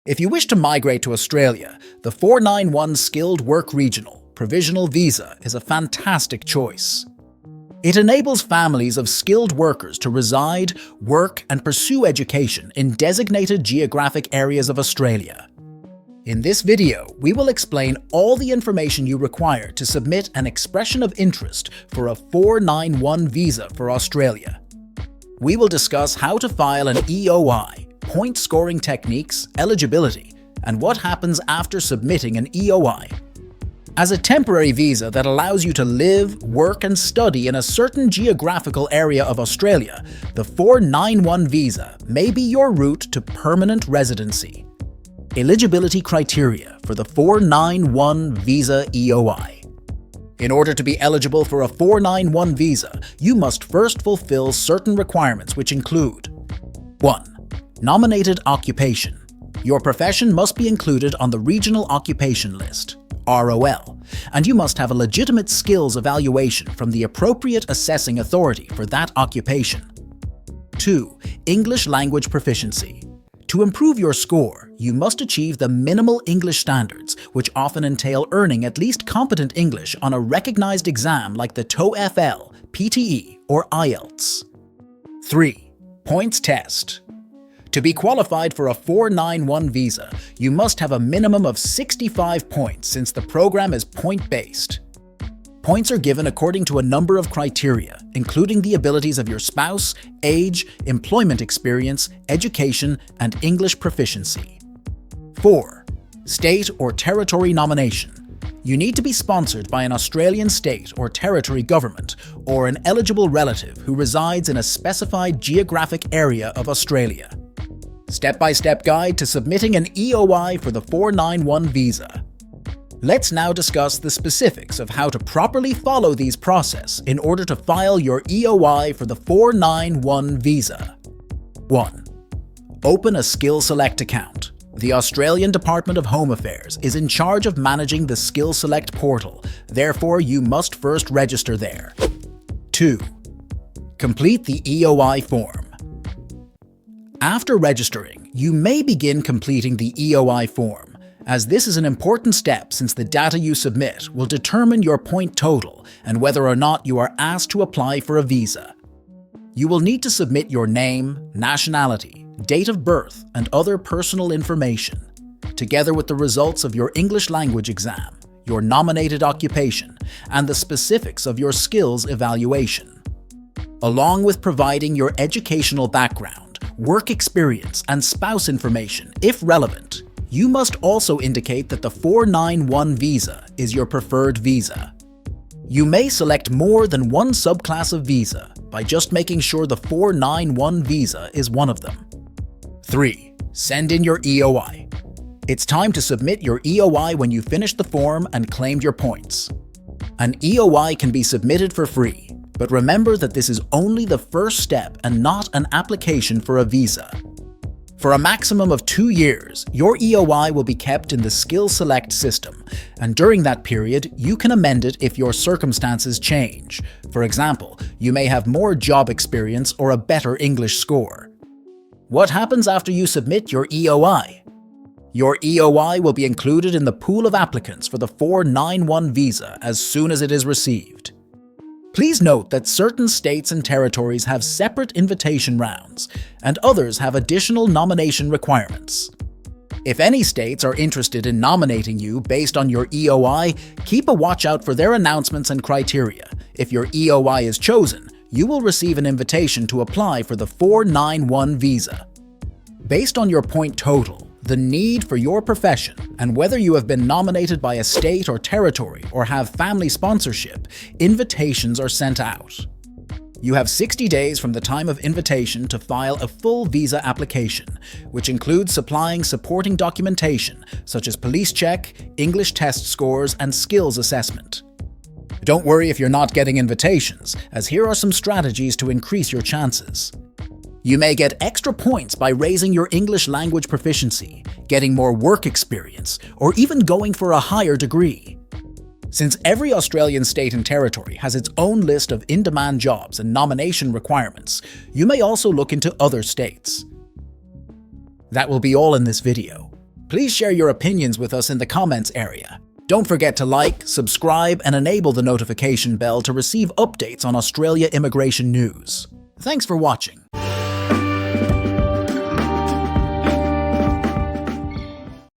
If you wish to migrate to Australia, the 491 Skilled Work Regional Provisional Visa is a fantastic choice. It enables families of skilled workers to reside, work, and pursue education in designated geographic areas of Australia. In this video, we will explain all the information you require to submit an expression of interest for a 491 visa for Australia. We will discuss how to file an EOI, point scoring techniques, eligibility, and what happens after submitting an EOI. As a temporary visa that allows you to live, work, and study in a certain geographical area of Australia, the 491 visa may be your route to permanent residency. Eligibility criteria for the 491 visa EOI. In order to be eligible for a 491 visa, you must first fulfill certain requirements which include 1. Nominated occupation. Your profession must be included on the Regional Occupation List, ROL, and you must have a legitimate skills evaluation from the appropriate assessing authority for that occupation. 2. English language proficiency. To improve your score, you must achieve the minimal English standards, which often entail earning at least competent English on a recognized exam like the TOEFL, PTE, or IELTS. 3. Points test. To be qualified for a 491 visa, you must have a minimum of 65 points since the program is point-based. Points are given according to a number of criteria, including the abilities of your spouse, age, employment experience, education, and English proficiency. 4. State or territory nomination. You need to be sponsored by an Australian state or territory government or an eligible relative who resides in a specified geographic area of Australia. Step-by-step guide to submitting an EOI for the 491 visa. Let's now discuss the specifics of how to properly follow these processes in order to file your EOI for the 491 visa. 1. Open a Skill Select account. The Australian Department of Home Affairs is in charge of managing the Skill Select portal, therefore you must first register there. 2. Complete the EOI form. After registering, you may begin completing the EOI form, as this is an important step since the data you submit will determine your point total and whether or not you are asked to apply for a visa. You will need to submit your name, nationality, date of birth, and other personal information, together with the results of your English language exam, your nominated occupation, and the specifics of your skills evaluation. Along with providing your educational background, work experience, and spouse information, if relevant, you must also indicate that the 491 visa is your preferred visa. You may select more than one subclass of visa by just making sure the 491 visa is one of them. 3. Send in your EOI. It's time to submit your EOI when you finish the form and claimed your points. An EOI can be submitted for free, but remember that this is only the first step and not an application for a visa. For a maximum of 2 years, your EOI will be kept in the Skill Select system, and during that period, you can amend it if your circumstances change. For example, you may have more job experience or a better English score. What happens after you submit your EOI? Your EOI will be included in the pool of applicants for the 491 visa as soon as it is received. Please note that certain states and territories have separate invitation rounds, and others have additional nomination requirements. If any states are interested in nominating you based on your EOI, keep a watch out for their announcements and criteria. If your EOI is chosen, you will receive an invitation to apply for the 491 visa. Based on your point total, the need for your profession, and whether you have been nominated by a state or territory or have family sponsorship, invitations are sent out. You have 60 days from the time of invitation to file a full visa application, which includes supplying supporting documentation such as police check, English test scores, and skills assessment. Don't worry if you're not getting invitations, as here are some strategies to increase your chances. You may get extra points by raising your English language proficiency, getting more work experience, or even going for a higher degree. Since every Australian state and territory has its own list of in-demand jobs and nomination requirements, you may also look into other states. That will be all in this video. Please share your opinions with us in the comments area. Don't forget to like, subscribe, and enable the notification bell to receive updates on Australia immigration news. Thanks for watching.